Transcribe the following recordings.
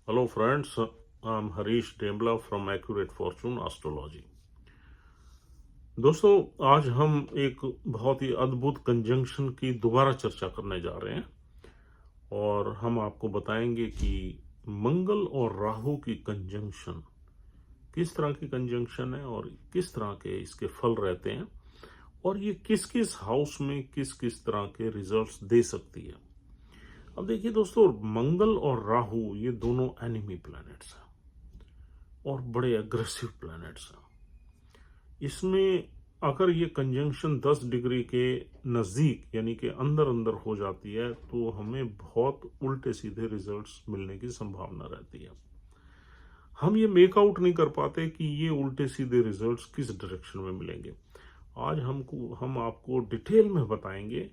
Hello friends, I'm Harish Dembla from Accurate Fortune Astrology। दोस्तों, आज हम एक बहुत ही अद्भुत कंजंक्शन की दोबारा चर्चा करने जा रहे हैं और हम आपको बताएंगे कि मंगल और राहु की कंजंक्शन किस तरह की कंजंक्शन है और किस तरह के इसके फल रहते हैं और ये किस किस हाउस में किस किस तरह के रिजल्ट्स दे सकती है। अब देखिए दोस्तों, मंगल और राहु ये दोनों एनिमी प्लैनेट्स हैं और बड़े अग्रेसिव प्लैनेट्स हैं। इसमें अगर ये कंजंक्शन 10 डिग्री के नज़दीक यानी कि अंदर अंदर हो जाती है तो हमें बहुत उल्टे सीधे रिजल्ट्स मिलने की संभावना रहती है। हम ये मेक आउट नहीं कर पाते कि ये उल्टे सीधे रिजल्ट्स किस डायरेक्शन में मिलेंगे। आज हम आपको डिटेल में बताएंगे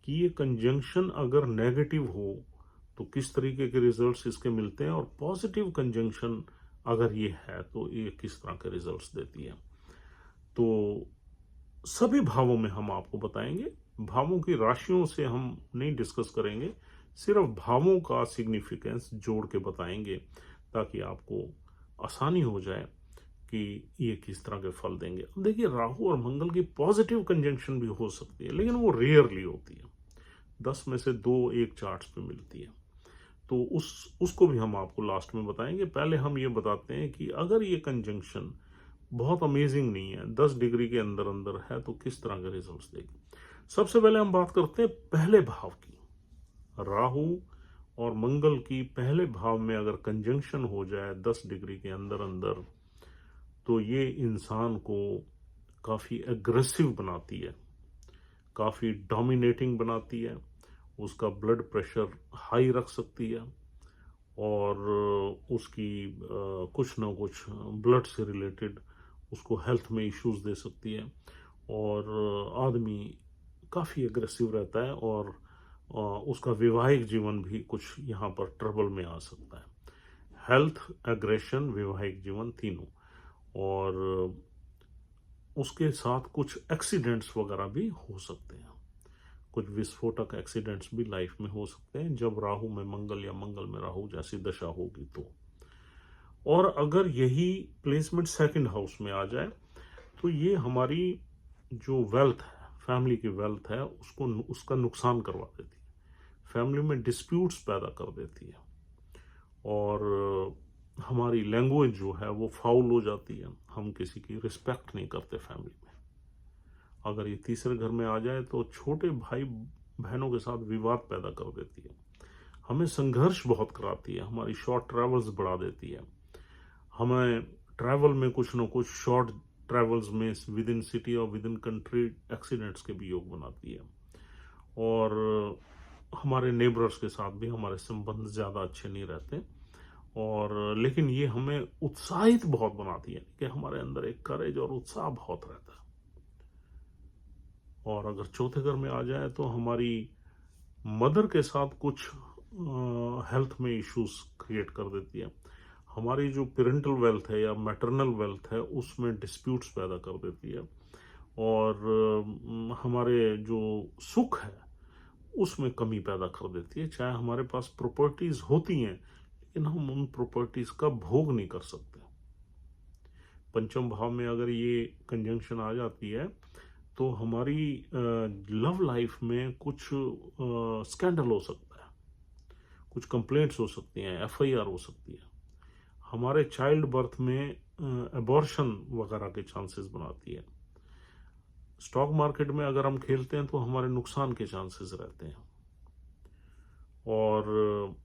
कि ये कंजंक्शन अगर नेगेटिव हो तो किस तरीके के रिजल्ट्स इसके मिलते हैं और पॉजिटिव कंजंक्शन अगर ये है तो ये किस तरह के रिजल्ट्स देती है। तो सभी भावों में हम आपको बताएंगे। भावों की राशियों से हम नहीं डिस्कस करेंगे, सिर्फ भावों का सिग्निफिकेंस जोड़ के बताएंगे ताकि आपको आसानी हो जाए कि ये किस तरह के फल देंगे। अब देखिए, राहु और मंगल की पॉजिटिव कंजंक्शन भी हो सकती है लेकिन वो रेयरली होती है। 10 में से 2 एक चार्ट्स पे मिलती है। तो उसको भी हम आपको लास्ट में बताएंगे। पहले हम ये बताते हैं कि अगर ये कंजंक्शन बहुत अमेजिंग नहीं है, 10 डिग्री के अंदर अंदर है, तो किस तरह के रिजल्ट्स देगी। सबसे पहले हम बात करते हैं पहले भाव की। राहु और मंगल की पहले भाव में अगर कंजंक्शन हो जाए 10 डिग्री के अंदर अंदर तो ये इंसान को काफ़ी एग्रेसिव बनाती है, काफ़ी डोमिनेटिंग बनाती है, उसका ब्लड प्रेशर हाई रख सकती है और उसकी कुछ ना कुछ ब्लड से रिलेटेड उसको हेल्थ में इश्यूज दे सकती है और आदमी काफ़ी एग्रेसिव रहता है और उसका वैवाहिक जीवन भी कुछ यहाँ पर ट्रबल में आ सकता है। हेल्थ, एग्रेशन, वैवाहिक जीवन तीनों। और उसके साथ कुछ एक्सीडेंट्स वगैरह भी हो सकते हैं, कुछ विस्फोटक एक्सीडेंट्स भी लाइफ में हो सकते हैं जब राहु में मंगल या मंगल में राहु जैसी दशा होगी तो। और अगर यही प्लेसमेंट सेकंड हाउस में आ जाए तो ये हमारी जो वेल्थ है, फैमिली की वेल्थ है, उसको उसका नुकसान करवा देती है, फैमिली में डिस्प्यूट्स पैदा कर देती है और हमारी लैंग्वेज जो है वो फाउल हो जाती है। हम किसी की रिस्पेक्ट नहीं करते फैमिली में। अगर ये तीसरे घर में आ जाए तो छोटे भाई बहनों के साथ विवाद पैदा कर देती है, हमें संघर्ष बहुत कराती है, हमारी शॉर्ट ट्रैवल्स बढ़ा देती है, हमें ट्रैवल में कुछ ना कुछ शॉर्ट ट्रैवल्स में विद इन सिटी और विद इन कंट्री एक्सीडेंट्स के भी योग बनाती है और हमारे नेबर्स के साथ भी हमारे संबंध ज़्यादा अच्छे नहीं रहते। और लेकिन ये हमें उत्साहित बहुत बनाती है कि हमारे अंदर एक करेज और उत्साह बहुत रहता है। और अगर चौथे घर में आ जाए तो हमारी मदर के साथ कुछ हेल्थ में इश्यूज क्रिएट कर देती है, हमारी जो पेरेंटल वेल्थ है या मैटरनल वेल्थ है उसमें डिस्प्यूट्स पैदा कर देती है और हमारे जो सुख है उसमें कमी पैदा कर देती है। चाहे हमारे पास प्रॉपर्टीज होती हैं लेकिन हम उन प्रॉपर्टीज का भोग नहीं कर सकते। पंचम भाव में अगर ये कंजंक्शन आ जाती है तो हमारी लव लाइफ में कुछ स्कैंडल हो सकता है, कुछ कंप्लेंट्स हो सकती हैं, एफआईआर हो सकती है, हमारे चाइल्ड बर्थ में अबॉर्शन वगैरह के चांसेस बनाती है। स्टॉक मार्केट में अगर हम खेलते हैं तो हमारे नुकसान के चांसेस रहते हैं और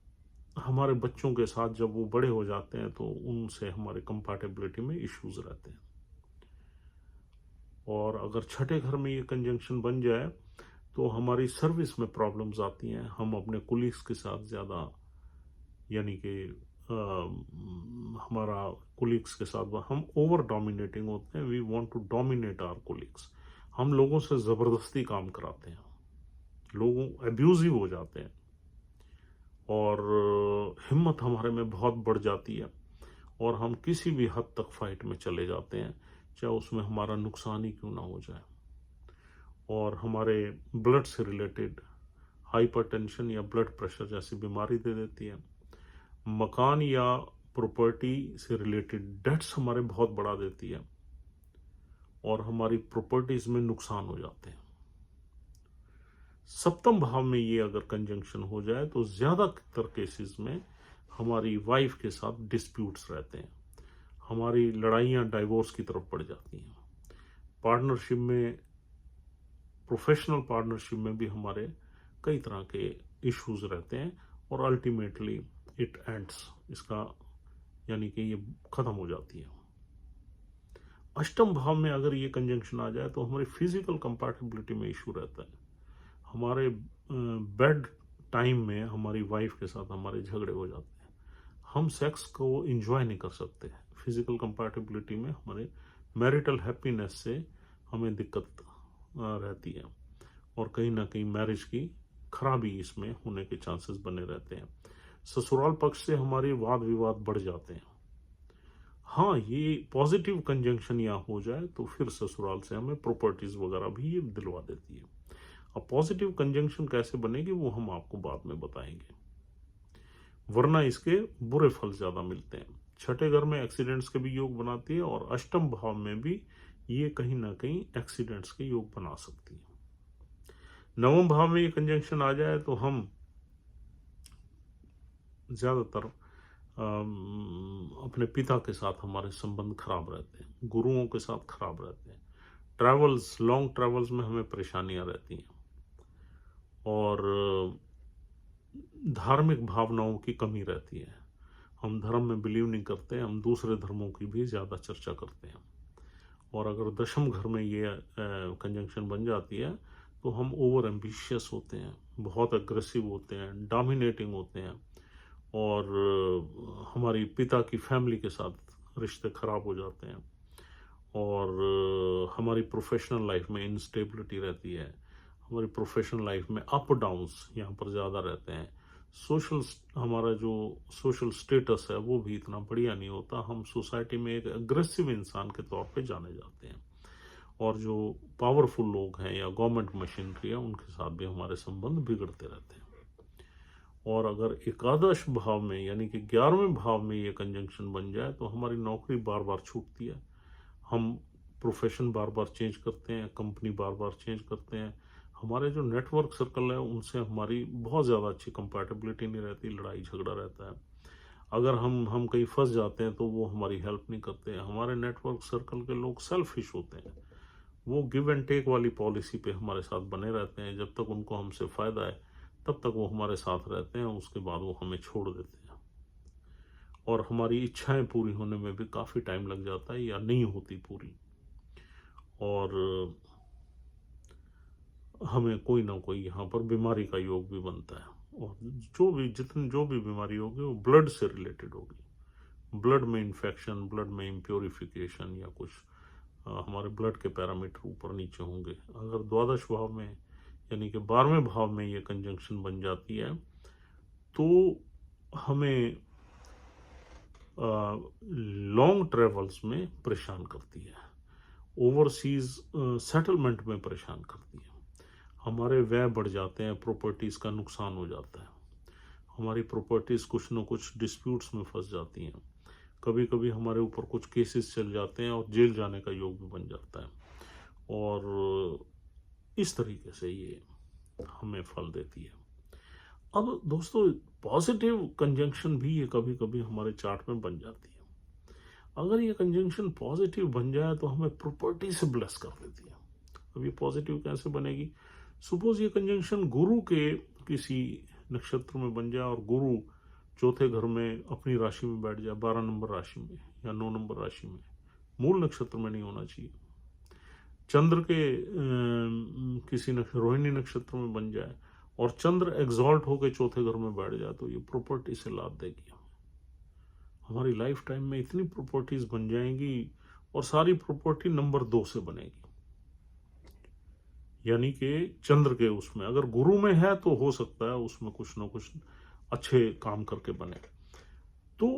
हमारे बच्चों के साथ जब वो बड़े हो जाते हैं तो उनसे हमारे कंपैटिबिलिटी में इश्यूज रहते हैं। और अगर छठे घर में ये कंजंक्शन बन जाए तो हमारी सर्विस में प्रॉब्लम्स आती हैं, हम अपने कुलीग्स के साथ ज़्यादा यानी कि हमारा कुलीग्स के साथ हम ओवर डोमिनेटिंग होते हैं, we want to dominate our colleagues, हम लोगों से ज़बरदस्ती काम कराते हैं, लोगों एब्यूजिव हो जाते हैं और हिम्मत हमारे में बहुत बढ़ जाती है और हम किसी भी हद तक फाइट में चले जाते हैं चाहे उसमें हमारा नुकसान ही क्यों ना हो जाए। और हमारे ब्लड से रिलेटेड हाइपरटेंशन या ब्लड प्रेशर जैसी बीमारी दे देती है। मकान या प्रॉपर्टी से रिलेटेड डेट्स हमारे बहुत बढ़ा देती है और हमारी प्रॉपर्टीज में नुकसान हो जाते हैं। सप्तम भाव में ये अगर कंजंक्शन हो जाए तो ज्यादातर केसेस में हमारी वाइफ के साथ डिस्प्यूट्स रहते हैं, हमारी लड़ाइयाँ डाइवोर्स की तरफ बढ़ जाती हैं। पार्टनरशिप में, प्रोफेशनल पार्टनरशिप में भी हमारे कई तरह के इश्यूज रहते हैं और अल्टीमेटली इट एंड्स, इसका यानी कि ये खत्म हो जाती है। अष्टम भाव में अगर ये कंजंक्शन आ जाए तो हमारी फिजिकल कंपैटिबिलिटी में इशू रहता है। हमारे बेड टाइम में हमारी वाइफ के साथ हमारे झगड़े हो जाते हैं, हम सेक्स को एंजॉय नहीं कर सकते। फिजिकल कंपैटिबिलिटी में हमारे मैरिटल हैप्पीनेस से हमें दिक्कत रहती है और कहीं ना कहीं मैरिज की खराबी इसमें होने के चांसेस बने रहते हैं। ससुराल पक्ष से हमारे वाद विवाद बढ़ जाते हैं। हाँ, ये पॉजिटिव कंजंक्शन यहाँ हो जाए तो फिर ससुराल से हमें प्रॉपर्टीज वगैरह भी ये दिलवा देती है। अब पॉजिटिव कंजंक्शन कैसे बनेगी वो हम आपको बाद में बताएंगे, वरना इसके बुरे फल ज्यादा मिलते हैं। छठे घर में एक्सीडेंट्स के भी योग बनाती है और अष्टम भाव में भी ये कहीं ना कहीं एक्सीडेंट्स के योग बना सकती है। नवम भाव में ये कंजंक्शन आ जाए तो हम ज्यादातर अपने पिता के साथ हमारे संबंध खराब रहते हैं, गुरुओं के साथ खराब रहते हैं, ट्रैवल्स, लॉन्ग ट्रैवल्स में हमें परेशानियां रहती हैं और धार्मिक भावनाओं की कमी रहती है। हम धर्म में बिलीव नहीं करते, हम दूसरे धर्मों की भी ज़्यादा चर्चा करते हैं। और अगर दशम घर में ये कंजंक्शन बन जाती है तो हम ओवर एम्बिशियस होते हैं, बहुत अग्रेसिव होते हैं, डोमिनेटिंग होते हैं और हमारी पिता की फैमिली के साथ रिश्ते खराब हो जाते हैं और हमारी प्रोफेशनल लाइफ में इंस्टेबिलिटी रहती है, हमारी प्रोफेशनल लाइफ में अप डाउन्स यहाँ पर ज़्यादा रहते हैं। हमारा जो सोशल स्टेटस है वो भी इतना बढ़िया नहीं होता, हम सोसाइटी में एक अग्रेसिव इंसान के तौर पे जाने जाते हैं और जो पावरफुल लोग हैं या गवर्नमेंट मशीनरी है उनके साथ भी हमारे संबंध बिगड़ते रहते हैं। और अगर एकादश भाव में यानी कि 11वें भाव में ये कंजंक्शन बन जाए तो हमारी नौकरी बार बार छूटती है, हम प्रोफेशन बार बार चेंज करते हैं, कंपनी बार बार चेंज करते हैं, हमारे जो नेटवर्क सर्कल है उनसे हमारी बहुत ज़्यादा अच्छी कंपैटिबिलिटी नहीं रहती, लड़ाई झगड़ा रहता है। अगर हम कहीं फंस जाते हैं तो वो हमारी हेल्प नहीं करते। हमारे नेटवर्क सर्कल के लोग सेल्फिश होते हैं, वो गिव एंड टेक वाली पॉलिसी पे हमारे साथ बने रहते हैं। जब तक उनको हमसे फ़ायदा है तब तक वो हमारे साथ रहते हैं, उसके बाद वो हमें छोड़ देते हैं और हमारी इच्छाएं पूरी होने में भी काफ़ी टाइम लग जाता है या नहीं होती पूरी और हमें कोई ना कोई यहाँ पर बीमारी का योग भी बनता है और जो भी बीमारी होगी वो ब्लड से रिलेटेड होगी। ब्लड में इन्फेक्शन, ब्लड में इम्प्योरिफिकेशन या कुछ हमारे ब्लड के पैरामीटर ऊपर नीचे होंगे। अगर द्वादश भाव में यानी कि 12वें भाव में ये कंजंक्शन बन जाती है तो हमें लॉन्ग ट्रेवल्स में परेशान करती है, ओवरसीज सेटलमेंट में परेशान करती है, हमारे व्यय बढ़ जाते हैं, प्रॉपर्टीज़ का नुकसान हो जाता है, हमारी प्रॉपर्टीज़ कुछ न कुछ डिस्प्यूट्स में फंस जाती हैं, कभी कभी हमारे ऊपर कुछ केसेस चल जाते हैं और जेल जाने का योग भी बन जाता है और इस तरीके से ये हमें फल देती है। अब दोस्तों, पॉजिटिव कंजंक्शन भी ये कभी कभी हमारे चार्ट में बन जाती है। अगर ये कंजंक्शन पॉजिटिव बन जाए तो हमें प्रॉपर्टी से ब्लेस कर देती है। अब ये पॉजिटिव कैसे बनेगी? सपोज ये कंजंक्शन गुरु के किसी नक्षत्र में बन जाए और गुरु चौथे घर में अपनी राशि में बैठ जाए, 12 नंबर राशि में या 9 नंबर राशि में, मूल नक्षत्र में नहीं होना चाहिए। चंद्र के किसी रोहिणी नक्षत्र में बन जाए और चंद्र एग्जॉल्ट होकर चौथे घर में बैठ जाए तो ये प्रॉपर्टी से लाभ देगी। हमारी लाइफ टाइम में इतनी प्रॉपर्टीज बन जाएंगी और सारी प्रॉपर्टी नंबर 2 से बनेगी, यानी कि चंद्र के उसमें अगर गुरु में है तो हो सकता है उसमें कुछ ना कुछ अच्छे काम करके बने। तो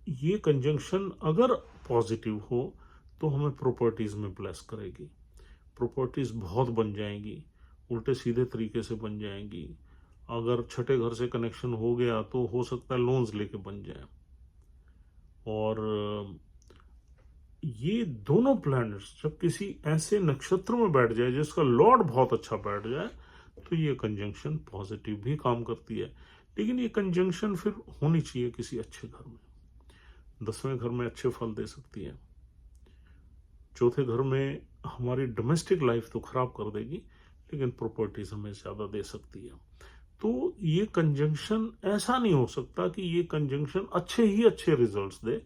ये कंजंक्शन अगर पॉजिटिव हो तो हमें प्रॉपर्टीज में ब्लेस करेगी, प्रॉपर्टीज बहुत बन जाएंगी, उल्टे सीधे तरीके से बन जाएंगी, अगर छठे घर से कनेक्शन हो गया तो हो सकता है लोन्स लेके बन जाए। और ये दोनों प्लैनेट्स जब किसी ऐसे नक्षत्र में बैठ जाए जिसका लॉर्ड बहुत अच्छा बैठ जाए तो ये कंजंक्शन पॉजिटिव भी काम करती है। लेकिन ये कंजंक्शन फिर होनी चाहिए किसी अच्छे घर में। 10वें घर में अच्छे फल दे सकती है, चौथे घर में हमारी डोमेस्टिक लाइफ तो खराब कर देगी, लेकिन प्रॉपर्टीज हमें ज्यादा दे सकती है। तो ये कंजंक्शन ऐसा नहीं हो सकता कि ये कंजंक्शन अच्छे ही अच्छे रिजल्ट्स दे।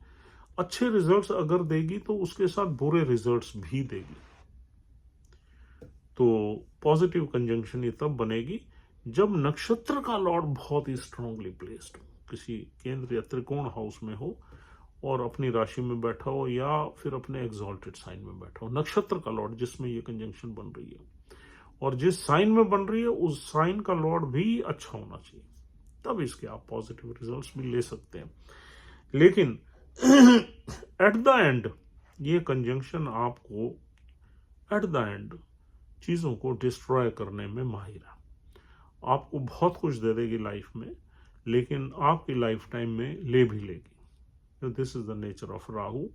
अच्छे रिजल्ट्स अगर देगी तो उसके साथ बुरे रिजल्ट्स भी देगी। तो पॉजिटिव कंजंक्शन ये तब बनेगी जब नक्षत्र का लॉर्ड बहुत ही स्ट्रांगली प्लेस्ड हो, किसी केंद्र या त्रिकोण हाउस में हो और अपनी राशि में बैठा हो या फिर अपने एग्जॉल्टेड साइन में बैठा हो। नक्षत्र का लॉर्ड जिसमें ये कंजंक्शन बन रही है और जिस साइन में बन रही है उस साइन का लॉर्ड भी अच्छा होना चाहिए, तब इसके आप पॉजिटिव रिजल्ट्स भी ले सकते हैं। लेकिन एट द एंड ये कंजंक्शन आपको एट द एंड चीजों को डिस्ट्रॉय करने में माहिर है। आपको बहुत कुछ दे देगी लाइफ में, लेकिन आपकी लाइफ टाइम में ले भी लेगी। This is the nature of Rahu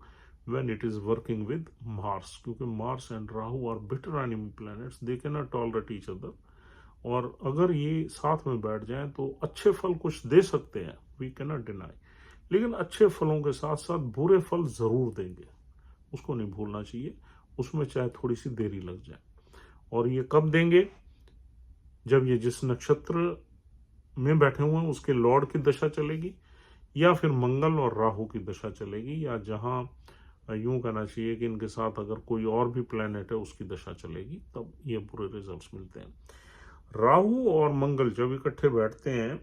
when it is working with Mars, क्योंकि Mars and Rahu are bitter enemy planets, they cannot tolerate each other। और अगर ये साथ में बैठ जाएं तो अच्छे फल कुछ दे सकते हैं, we cannot deny, लेकिन अच्छे फलों के साथ साथ बुरे फल जरूर देंगे, उसको नहीं भूलना चाहिए, उसमें चाहे थोड़ी सी देरी लग जाए। और ये कब देंगे? जब ये जिस नक्षत्र में बैठे हुए हैं उसके लॉर्ड की दशा चलेगी, या फिर मंगल और राहु की दशा चलेगी, या जहां यूं कहना चाहिए कि इनके साथ अगर कोई और भी प्लेनेट है उसकी दशा चलेगी, तब ये बुरे रिजल्ट्स मिलते हैं। राहु और मंगल जब इकट्ठे बैठते हैं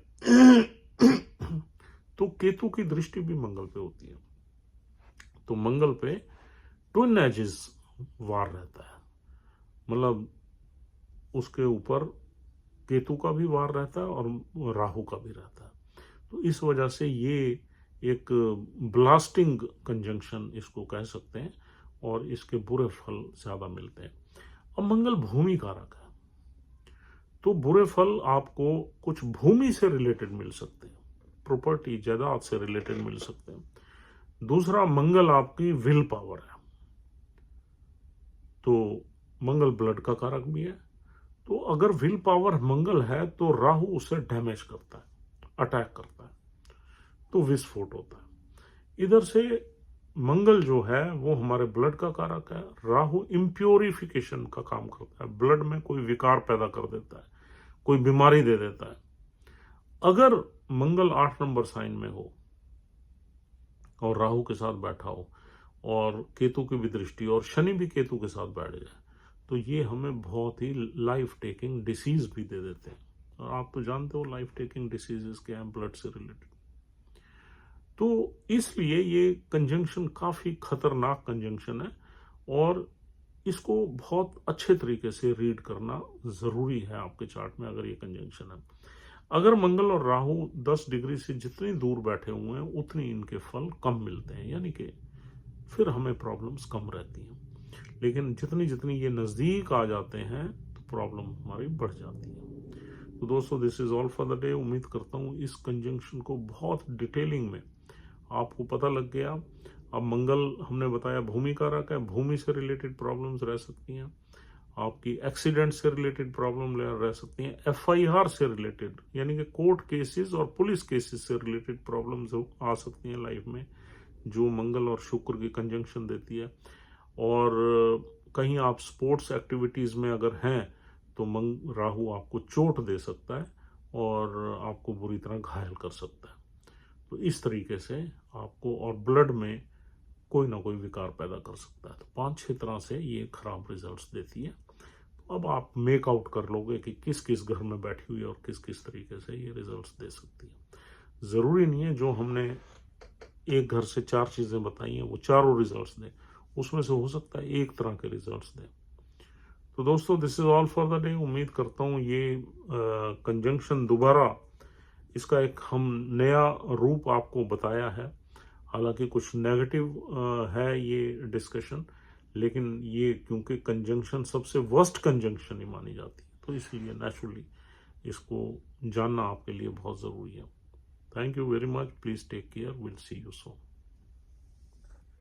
तो केतु की दृष्टि भी मंगल पे होती है, तो मंगल पे ट्विन एजेस वार रहता है, मतलब उसके ऊपर केतु का भी वार रहता है और राहु का भी रहता है। तो इस वजह से ये एक ब्लास्टिंग कंजंक्शन इसको कह सकते हैं और इसके बुरे फल ज्यादा मिलते हैं। अब मंगल भूमि कारक है, तो बुरे फल आपको कुछ भूमि से रिलेटेड मिल सकते हैं, प्रॉपर्टी जायदाद से रिलेटेड मिल सकते हैं। दूसरा, मंगल आपकी विल पावर है, तो मंगल ब्लड का कारक भी है, तो अगर विल पावर मंगल है तो राहु उसे डैमेज करता है, अटैक करता है, तो विस्फोट होता है। इधर से मंगल जो है वो हमारे ब्लड का कारक है, राहु इम्प्योरिफिकेशन का काम करता है, ब्लड में कोई विकार पैदा कर देता है, कोई बीमारी दे देता है। अगर मंगल 8 नंबर साइन में हो और राहु के साथ बैठा हो और केतु की भी दृष्टि और शनि भी केतु के साथ बैठ जाए, तो ये हमें बहुत ही लाइफ टेकिंग डिसीज भी दे देते हैं। और आप तो जानते हो लाइफ टेकिंग डिसीजेस क्या हैं, ब्लड से रिलेटेड। तो इसलिए ये कंजंक्शन काफी खतरनाक कंजंक्शन है और इसको बहुत अच्छे तरीके से रीड करना जरूरी है आपके चार्ट में। अगर ये कंजंक्शन है, अगर मंगल और राहु 10 डिग्री से जितनी दूर बैठे हुए हैं उतनी इनके फल कम मिलते हैं, यानी कि फिर हमें प्रॉब्लम्स कम रहती हैं। लेकिन जितनी जितनी ये नजदीक आ जाते हैं तो प्रॉब्लम हमारी बढ़ जाती है। तो दोस्तों, this is all for the day. उम्मीद करता हूँ इस कंजंक्शन को बहुत डिटेलिंग में आपको पता लग गया। अब मंगल हमने बताया भूमि कारक है, भूमि से रिलेटेड प्रॉब्लम्स रह सकती हैं, आपकी एक्सीडेंट से रिलेटेड प्रॉब्लम रह सकती हैं, FIR से रिलेटेड यानी कि कोर्ट केसेस और पुलिस केसेस से रिलेटेड प्रॉब्लम्स आ सकती हैं लाइफ में, जो मंगल और शुक्र की कंजंक्शन देती है। और कहीं आप स्पोर्ट्स एक्टिविटीज में अगर हैं तो राहु आपको चोट दे सकता है और आपको बुरी तरह घायल कर सकता है। तो इस तरीके से आपको, और ब्लड में कोई ना कोई विकार पैदा कर सकता है। तो 5-6 तरह से ये खराब रिजल्ट्स देती है। तो अब आप मेक आउट कर लोगे कि किस किस घर में बैठी हुई है और किस किस तरीके से ये रिजल्ट्स दे सकती है। जरूरी नहीं है जो हमने एक घर से 4 चीजें बताई हैं वो चारों रिजल्ट्स दें, उसमें से हो सकता है एक तरह के रिजल्ट्स दें। तो दोस्तों, this is all for the day. उम्मीद करता हूँ ये कंजंक्शन दोबारा इसका एक हम नया रूप आपको बताया है। हालांकि कुछ नेगेटिव है ये डिस्कशन, लेकिन ये क्योंकि कंजंक्शन सबसे वर्स्ट कंजंक्शन ही मानी जाती है, तो इसलिए नेचुरली इसको जानना आपके लिए बहुत ज़रूरी है। Thank you very much. Please take care. Will see you soon.